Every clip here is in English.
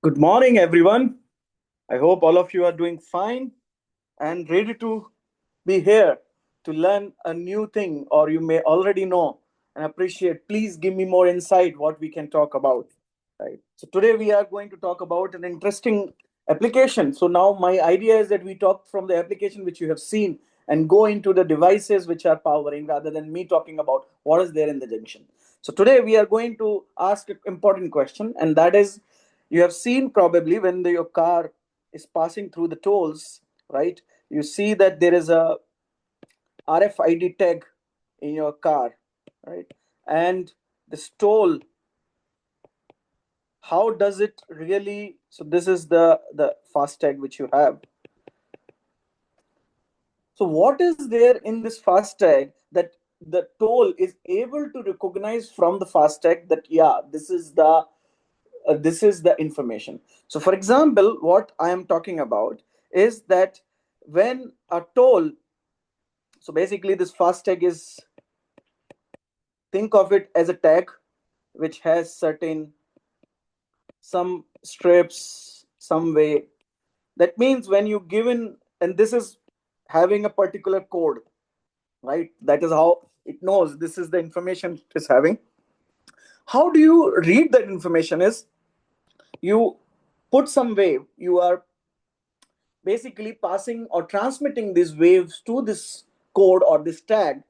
Good morning, everyone. I hope all of you are doing fine and ready to be here to learn a new thing, or you may already know and appreciate. Please give me more insight what we can talk about. Right. So today we are going to talk about an interesting application. So now my idea is that we talk from the application which you have seen and go into the devices which are powering rather than me talking about what is there in the junction. So today we are going to ask an important question, and that is, you have seen probably when your car is passing through the tolls, right? You see that there is a RFID tag in your car, right? And this toll, how does it really? So this is the fast tag which you have. So what is there in this fast tag that the toll is able to recognize from the fast tag that this is the information. So for example, what I am talking about is that when a toll, so basically this fast tag is, think of it as a tag which has certain some strips some way. That means when you given, and this is having a particular code, right? That is how it knows this is the information it is having. How do you read that information is, you put some wave, you are basically passing or transmitting these waves to this code or this tag.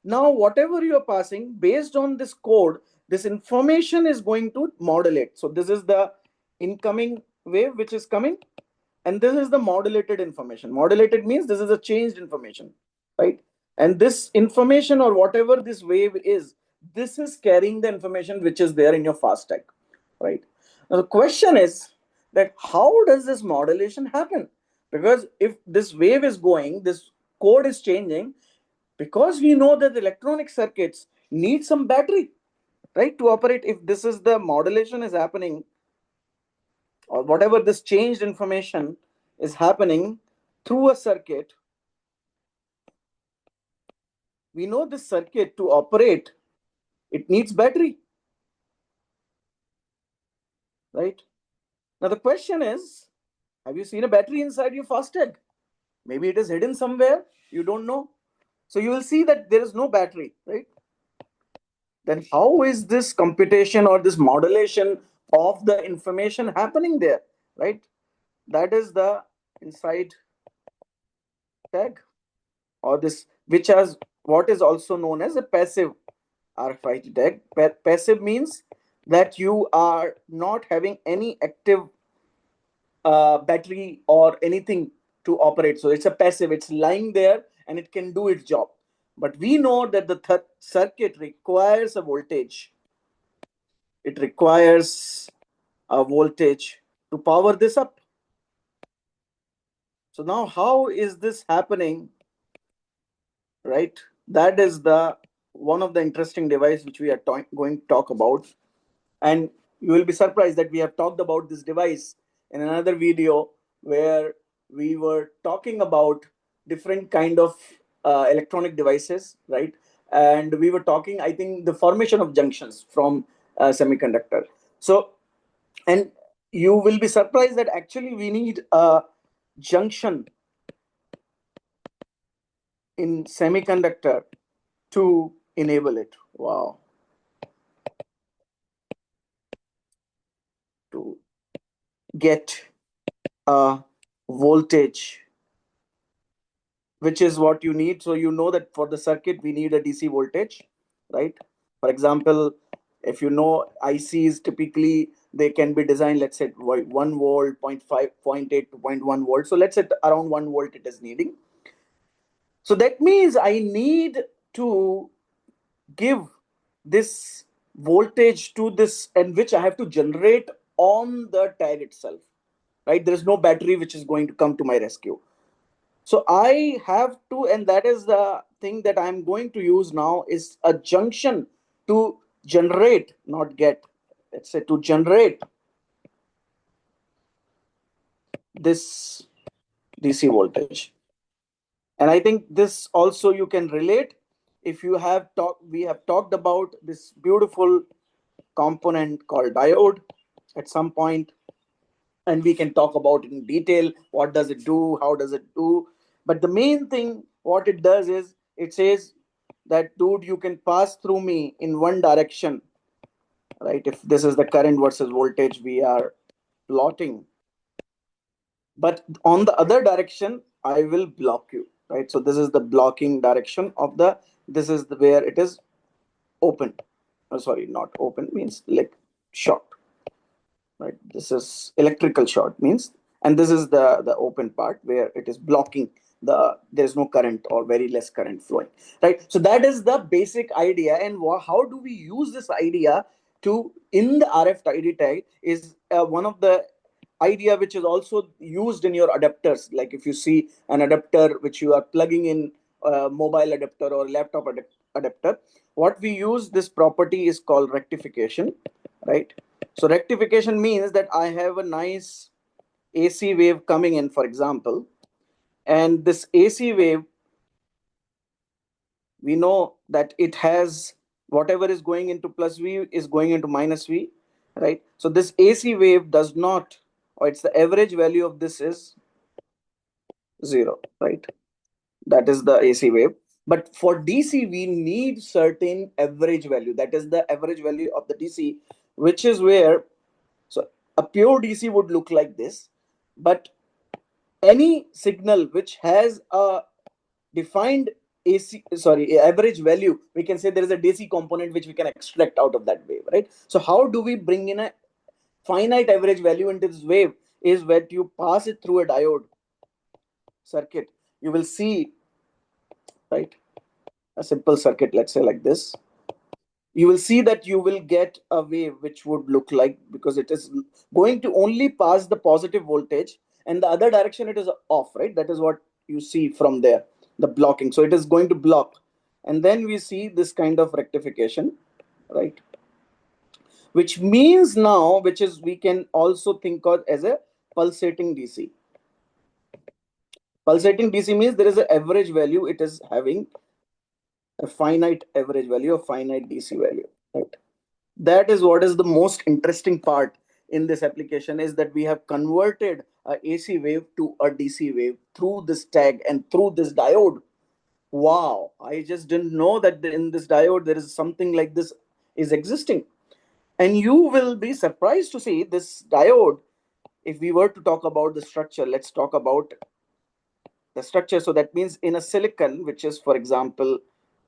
Now whatever you are passing based on this code, this information is going to modulate. So this is the incoming wave which is coming, and this is the modulated information. Modulated means this is a changed information, right? And this information or whatever this wave is, this is carrying the information which is there in your fast tag, right? Now the question is that how does this modulation happen? Because if this wave is going, this code is changing, because we know that the electronic circuits need some battery, right, to operate. If this is the modulation is happening, or whatever this changed information is happening through a circuit, we know this circuit to operate, it needs battery, right? Now the question is, have you seen a battery inside your fast tag? Maybe it is hidden somewhere, you don't know. So you will see that there is no battery, right? Then how is this computation or this modulation of the information happening there, right? That is the inside tag, or this, which has what is also known as a passive RFID tag. Passive means that you are not having any active battery or anything to operate. So it's a passive, it's lying there and it can do its job. But we know that the circuit requires a voltage. It requires a voltage to power this up. So now how is this happening, right? That is the one of the interesting device which we are going to talk about. And you will be surprised that we have talked about this device in another video where we were talking about different kind of electronic devices, right? And we were talking, I think, the formation of junctions from semiconductor. So, and you will be surprised that actually we need a junction in semiconductor to enable it. Wow. To get a voltage, which is what you need. So you know that for the circuit we need a DC voltage, right? For example, if you know ICs, typically they can be designed, let's say 1 volt, 0.5, 0.8 to 0.1 volt. So let's say around 1 volt it is needing. So that means I need to give this voltage to this, and which I have to generate on the tag itself, right? There is no battery which is going to come to my rescue. So I have to, and that is the thing that I'm going to use now, is a junction to generate, not get, let's say to generate this DC voltage. And I think this also you can relate. If you have talked, we have talked about this beautiful component called diode at some point. and we can talk about it in detail. What does it do? How does it do? But the main thing, what it does is it says that, dude, you can pass through me in one direction, right? If this is the current versus voltage we are plotting, but on the other direction, I will block you, right? So this is the blocking direction of the, this is the where it is open. Oh, sorry, not open means like short, right? This is electrical short means, and this is the open part where it is blocking the, there's no current or very less current flowing, right? So that is the basic idea. And how do we use this idea to in the RFID tag is one of the idea which is also used in your adapters. Like if you see an adapter which you are plugging in a mobile adapter or laptop adapter, what we use this property is called rectification, right? So rectification means that I have a nice AC wave coming in, for example, and this AC wave, we know that it has whatever is going into plus V is going into minus V, right? So this AC wave does not, or it's the average value of this is 0, right? That is the AC wave. But for DC, we need certain average value. That is the average value of the DC, which is where, so a pure DC would look like this, but any signal which has a defined AC, sorry, average value, we can say there is a DC component which we can extract out of that wave, right? So how do we bring in a finite average value into this wave? Is when you pass it through a diode circuit, you will see, right, a simple circuit, let's say like this, you will see that you will get a wave which would look like, because it is going to only pass the positive voltage and the other direction it is off, right? That is what you see from there, the blocking. So it is going to block, and then we see this kind of rectification, right? Which means now, which is we can also think of as a pulsating DC. Pulsating DC means there is an average value, it is having a finite average value, a finite DC value, right? That is what is the most interesting part in this application, is that we have converted a AC wave to a DC wave through this tag and through this diode. Wow, I just didn't know that in this diode there is something like this is existing. And you will be surprised to see this diode. If we were to talk about the structure, let's talk about the structure. So that means in a silicon, which is, for example,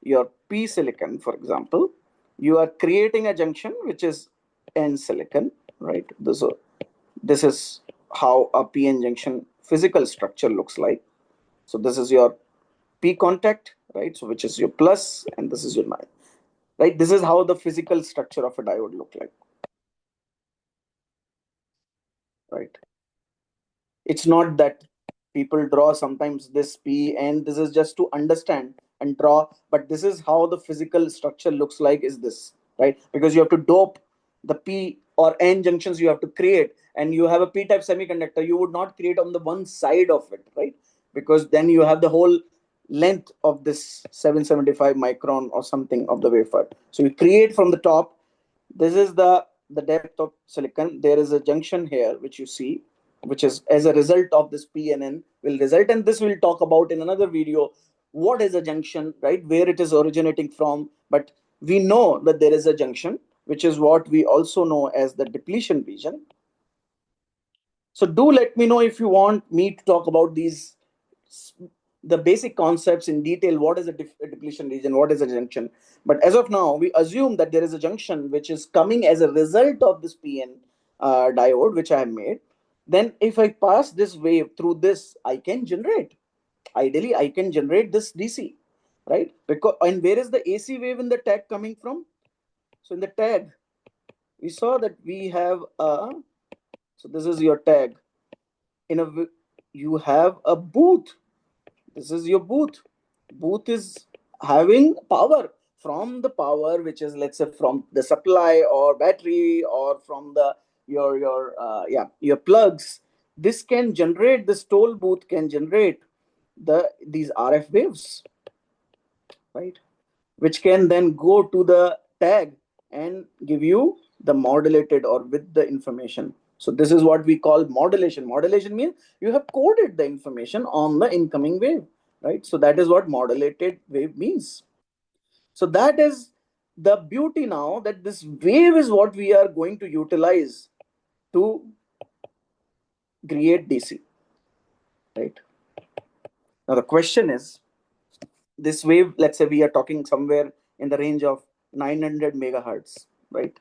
your P silicon, for example, you are creating a junction which is N silicon, right? This is how a PN junction physical structure looks like. So this is your P contact, right? So which is your plus, and this is your minus, right? This is how the physical structure of a diode look like, right? It's not that people draw sometimes this P, and this is just to understand and draw, but this is how the physical structure looks like, is this, right? Because you have to dope the P or N junctions you have to create, and you have a P type semiconductor, you would not create on the one side of it, right? Because then you have the whole length of this 775 micron or something of the wafer. So you create from the top. This is the depth of silicon. There is a junction here which you see, which is as a result of this PNN will result, and this we'll talk about in another video. What is a junction, right? Where it is originating from. But we know that there is a junction, which is what we also know as the depletion region. So do let me know if you want me to talk about these, the basic concepts in detail. What is a depletion region? What is a junction? But as of now, we assume that there is a junction which is coming as a result of this PN diode which I have made. Then if I pass this wave through this, I can generate. Ideally, I can generate this DC, right? Because, and where is the AC wave in the tag coming from? So in the tag, we saw that we have a, so this is your tag. In a, you have a booth. This is your booth. Booth is having power. From the power which is, let's say, from the supply or battery or from the your plugs, this can generate, this toll booth can generate these RF waves, right? Which can then go to the tag and give you the modulated or with the information. So this is what we call modulation. Modulation means you have coded the information on the incoming wave, right? So that is what modulated wave means. So that is the beauty now, that this wave is what we are going to utilize to create DC, right? Now the question is, this wave, let's say we are talking somewhere in the range of 900 megahertz, right?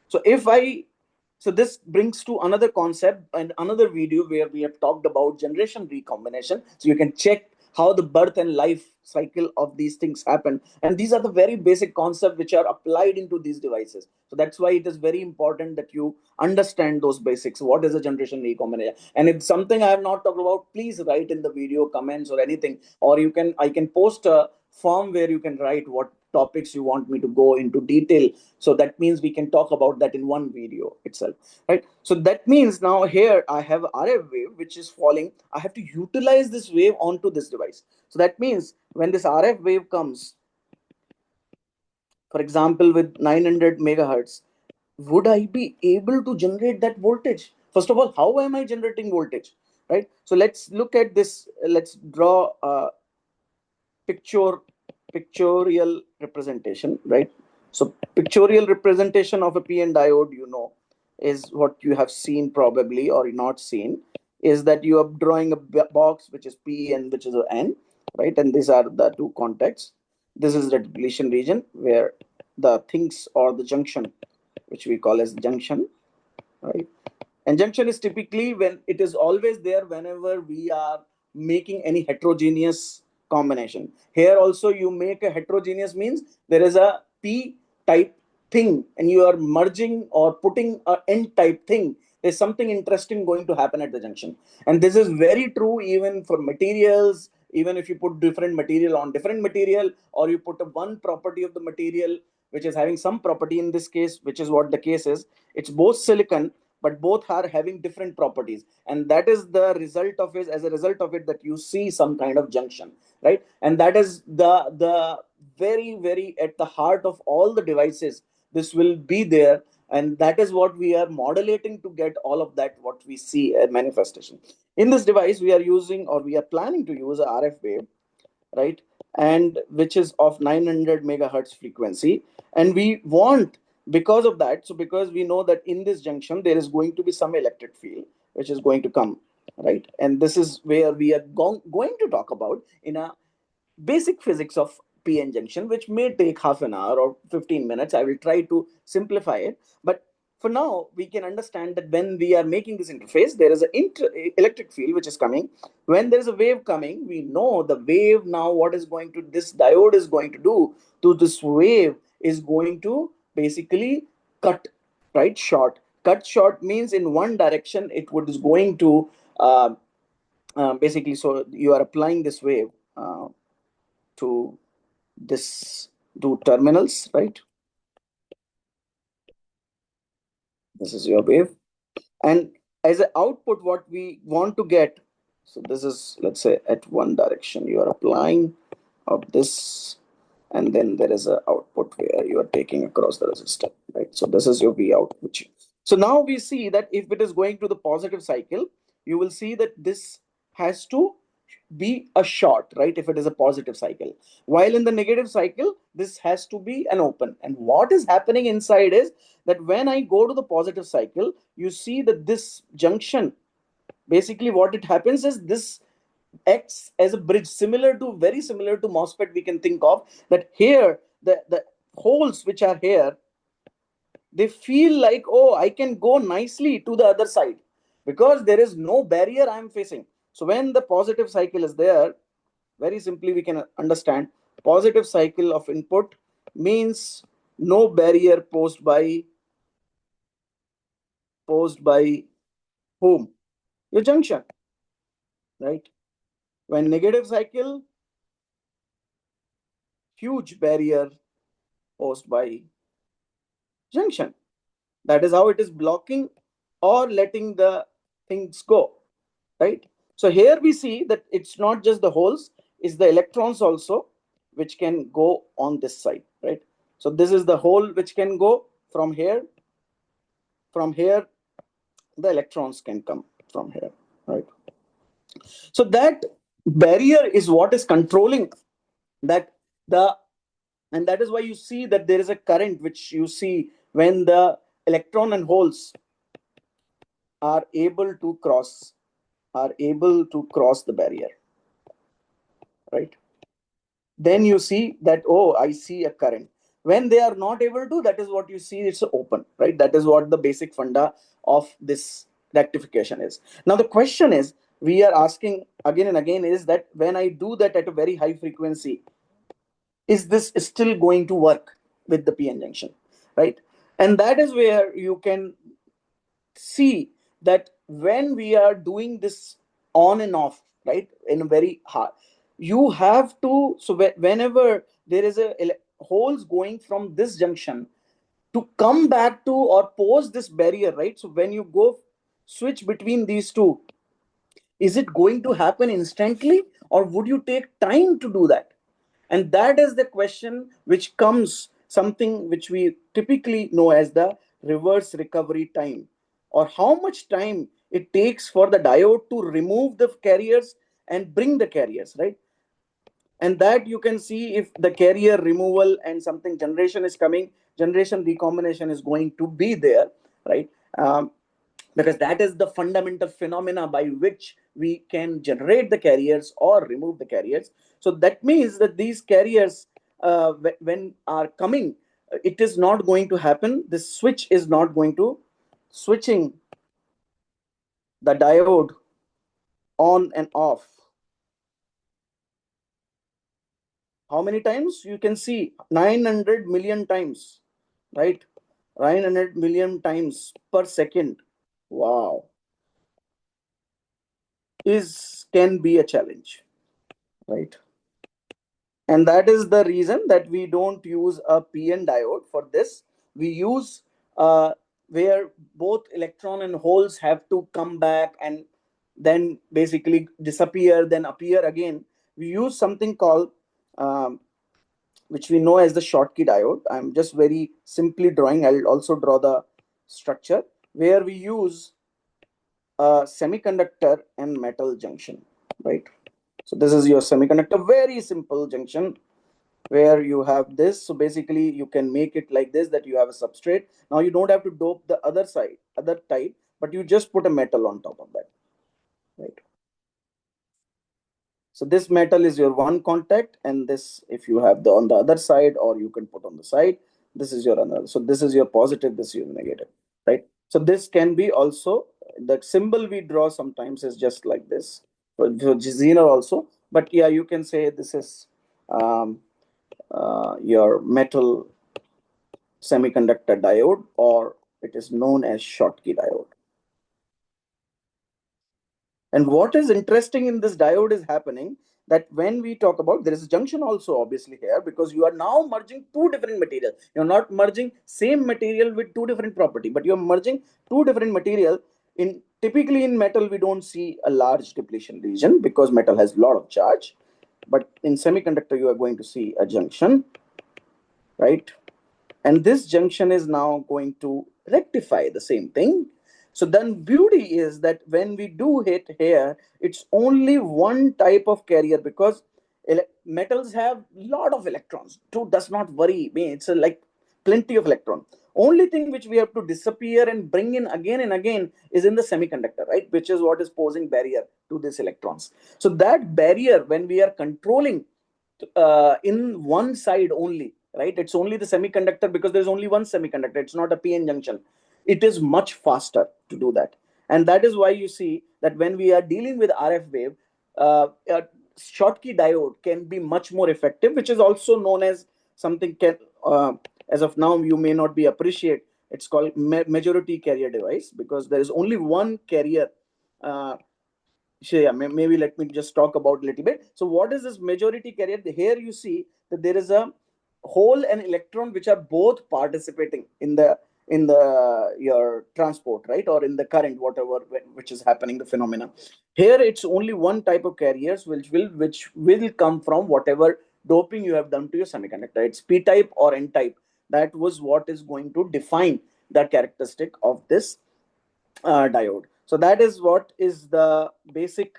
So if I, so this brings to another concept and another video where we have talked about generation recombination. So you can check how the birth and life cycle of these things happen. And these are the very basic concepts which are applied into these devices. So that's why it is very important that you understand those basics. What is a generation recombination? And if something I have not talked about, please write in the video comments or anything, or you can, I can post a form where you can write what topics you want me to go into detail. So that means we can talk about that in one video itself, right? So that means now here I have RF wave which is falling. I have to utilize this wave onto this device. So that means when this RF wave comes, for example with 900 megahertz, would I be able to generate that voltage? First of all, how am I generating voltage, right? So let's look at this. Let's draw picture pictorial representation, right? So pictorial representation of a PN diode, you know, is what you have seen probably or not seen, is that you are drawing a box which is P and which is a N, right? And these are the two contacts. This is the depletion region where the things, or the junction, which we call as junction, right? And junction is typically when it is always there whenever we are making any heterogeneous combination. Here also you make a heterogeneous means there is a P type thing and you are merging or putting a N type thing. There's something interesting going to happen at the junction. And this is very true even for materials. Even if you put different material on different material, or you put a one property of the material which is having some property, in this case, which is what the case is, it's both silicon, but both are having different properties, and that is the result of it. As a result of it, that you see some kind of junction, right? And that is the very at the heart of all the devices. This will be there, and that is what we are modulating to get all of that what we see a manifestation. In this device we are using, or we are planning to use, a RF wave, right? And which is of 900 megahertz frequency. And we want, because of that, so because we know that in this junction there is going to be some electric field which is going to come, right? And this is where we are going to talk about in a basic physics of PN junction, which may take half an hour or 15 minutes. I will try to simplify it. But for now, we can understand that when we are making this interface, there is an electric field which is coming. When there is a wave coming, we know the wave now, what is going to, this diode is going to do to this wave is going to basically cut, right? Short. Cut short means in one direction, it would is going to basically, so you are applying this wave to this two terminals, right? This is your wave. And as an output, what we want to get, so this is, let's say, at one direction, you are applying of this, and then there is an output where you are taking across the resistor, right? So this is your V out. So now we see that if it is going to the positive cycle, you will see that this has to be a short, right? If it is a positive cycle, while in the negative cycle this has to be an open. And what is happening inside is that when I go to the positive cycle, you see that this junction, basically what it happens is this acts as a bridge, similar to, very similar to MOSFET. We can think of that here, the holes which are here, they feel like, oh, I can go nicely to the other side because there is no barrier I am facing. So when the positive cycle is there, very simply we can understand, positive cycle of input means no barrier posed by whom? Your junction, right? When negative cycle, huge barrier posed by junction. That is how it is blocking or letting the things go, right? So here we see that it's not just the holes, it's the electrons also which can go on this side, right? So this is the hole which can go from here, the electrons can come from here, right? So that barrier is what is controlling that the and that is why you see that there is a current which you see when the electron and holes are able to cross the barrier, right? Then you see that, oh, I see a current. When they are not able to, that is what you see, it's open, right? That is what the basic funda of this rectification is. Now the question is, we are asking again and again, is that when I do that at a very high frequency, is this still going to work with the PN junction, right? And that is where you can see that when we are doing this on and off, right, in a very hard, you have to, so whenever there is a holes going from this junction to come back to or pose this barrier, right? So when you go switch between these two, is it going to happen instantly or would you take time to do that? And that is the question which comes, something which we typically know as the reverse recovery time, or how much time it takes for the diode to remove the carriers and bring the carriers, right? And that you can see, if the carrier removal and something generation is coming, generation recombination is going to be there, right? Because that is the fundamental phenomena by which we can generate the carriers or remove the carriers. So that means that these carriers, when are coming, it is not going to happen, this switch is not going to switching the diode on and off. How many times? You can see 900 million times, right? 900 million times per second. Wow. Can be a challenge, right? And that is the reason that we don't use a PN diode for this. We use where both electron and holes have to come back and then basically disappear, then appear again. We use something called, which we know as the Schottky diode. I'm just very simply drawing. I'll also draw the structure where we use a semiconductor and metal junction, right? So this is your semiconductor, very simple junction where you have this. So basically you can make it like this, that you have a substrate. Now you don't have to dope the other side, other type, but you just put a metal on top of that, right? So this metal is your one contact, and this, if you have the on the other side, or you can put on the side, this is your another. So this is your positive, this is your negative, right? So this can be also, that symbol we draw sometimes is just like this for Zener also. But yeah, you can say this is your metal semiconductor diode, or it is known as Schottky diode. And what is interesting in this diode is happening that when we talk about, there is a junction also obviously here, because you are now merging two different materials. You're not merging same material with two different property, but you're merging two different material. In typically in metal, we don't see a large depletion region because metal has a lot of charge. But in semiconductor, you are going to see a junction, right? And this junction is now going to rectify the same thing. So then beauty is that when we do hit here, it's only one type of carrier, because metals have lot of electrons. So does not worry me, it's like plenty of electron. Only thing which we have to disappear and bring in again and again is in the semiconductor, right? Which is what is posing barrier to these electrons. So that barrier, when we are controlling in one side only, right? It's only the semiconductor, because there's only one semiconductor. It's not a PN junction. It is much faster to do that. And that is why you see that when we are dealing with RF wave, a Schottky diode can be much more effective, which is also known as something as of now, you may not be appreciate. It's called majority carrier device, because there is only one carrier. So yeah, maybe let me just talk about a little bit. So what is this majority carrier? Here you see that there is a hole and electron which are both participating in the your transport, right? Or in the current, whatever, which is happening, the phenomena. Here it's only one type of carriers which will come from whatever doping you have done to your semiconductor. It's P type or N type. That was what is going to define the characteristic of this diode. So that is what is the basic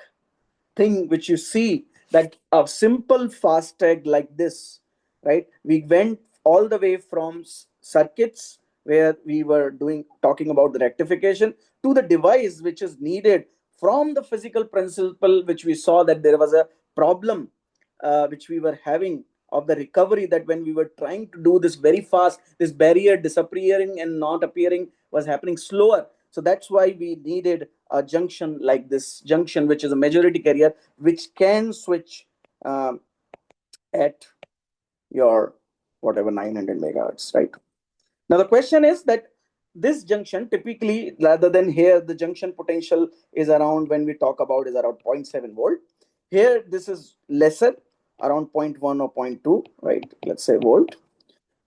thing which you see, that a simple fast tag like this, right? We went all the way from circuits where we were doing talking about the rectification to the device which is needed from the physical principle, which we saw that there was a problem which we were having of the recovery, that when we were trying to do this very fast, this barrier disappearing and not appearing was happening slower. So that's why we needed a junction like this junction, which is a majority carrier, which can switch um, at your whatever 900 megahertz, right? Now the question is that this junction typically, rather than here, the junction potential is around, when we talk about, is around 0.7 volt. Here this is lesser, around zero point 0.1 or zero point 0.2, right? Let's say volt.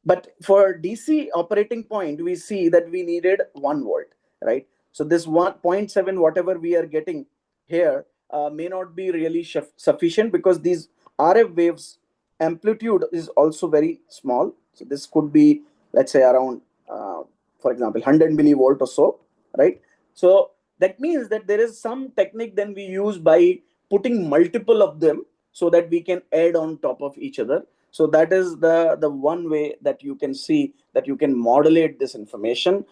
But for DC operating point, we see that we needed 1 volt, right? So this 1.7, whatever we are getting here, may not be really sufficient, because these RF waves amplitude is also very small. So this could be, let's say, around, for example, 100 millivolt or so, right? So that means that there is some technique then we use by putting multiple of them, so that we can add on top of each other. So that is the one way that you can see that you can modulate this information,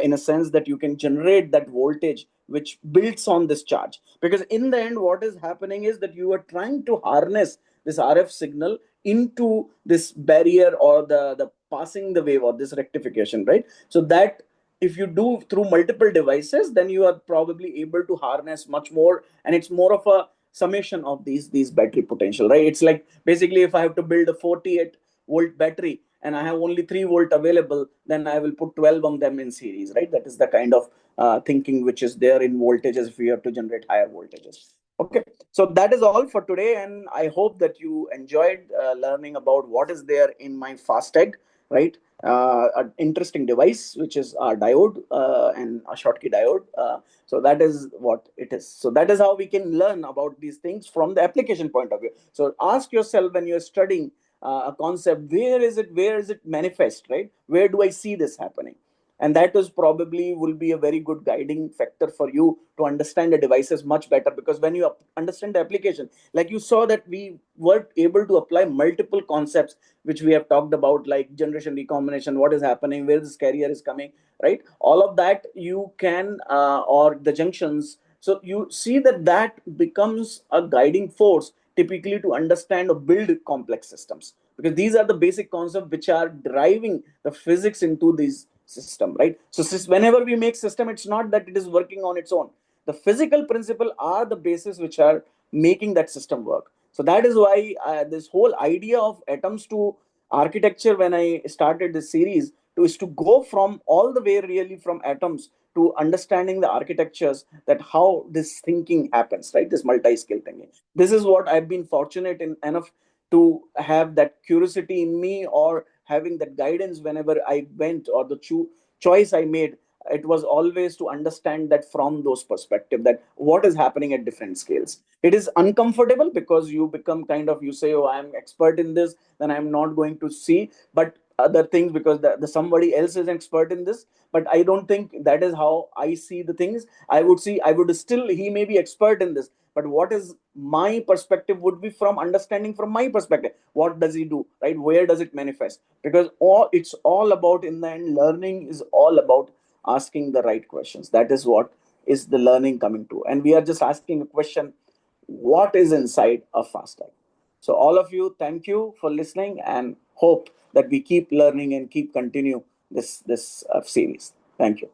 in a sense that you can generate that voltage which builds on this charge. Because in the end, what is happening is that you are trying to harness this RF signal into this barrier, or the passing the wave, or this rectification, right? So that if you do through multiple devices, then you are probably able to harness much more, and it's more of a summation of these battery potential, right? It's like, basically, if I have to build a 48-volt battery and I have only 3 volt available, then I will put 12 of them in series, right? That is the kind of thinking which is there in voltages if you have to generate higher voltages. Okay, so that is all for today, and I hope that you enjoyed learning about what is there in my FastTag, right? An interesting device, which is a diode, and a Schottky diode. So that is what it is. So that is how we can learn about these things from the application point of view. So ask yourself, when you're studying a concept, where is it manifest, right? Where do I see this happening? And that is probably will be a very good guiding factor for you to understand the devices much better, because when you understand the application, like you saw that we were able to apply multiple concepts which we have talked about, like generation recombination, what is happening, where this carrier is coming, right? All of that you can, or the junctions. So you see that that becomes a guiding force typically to understand or build complex systems, because these are the basic concepts which are driving the physics into these system, right? So whenever we make system, it's not that it is working on its own. The physical principle are the basis which are making that system work. So that is why this whole idea of atoms to architecture, when I started this series, is to go from all the way really from atoms to understanding the architectures, that how this thinking happens, right? This multi-scale thinking. This is what I've been fortunate in enough to have that curiosity in me, or having that guidance whenever I went, or the choice I made. It was always to understand that from those perspective, that what is happening at different scales. It is uncomfortable, because you become kind of, you say, oh, I'm expert in this, then I'm not going to see but other things, because the somebody else is an expert in this. But I don't think that is how I see the things. I would still, he may be expert in this, but what is my perspective would be from understanding from my perspective, what does he do, right? Where does it manifest? Because it's all about, in the end, learning is all about asking the right questions. That is what is the learning coming to, and we are just asking a question, what is inside a FastTag? So all of you, thank you for listening, and hope that we keep learning and keep continue this series. Thank you.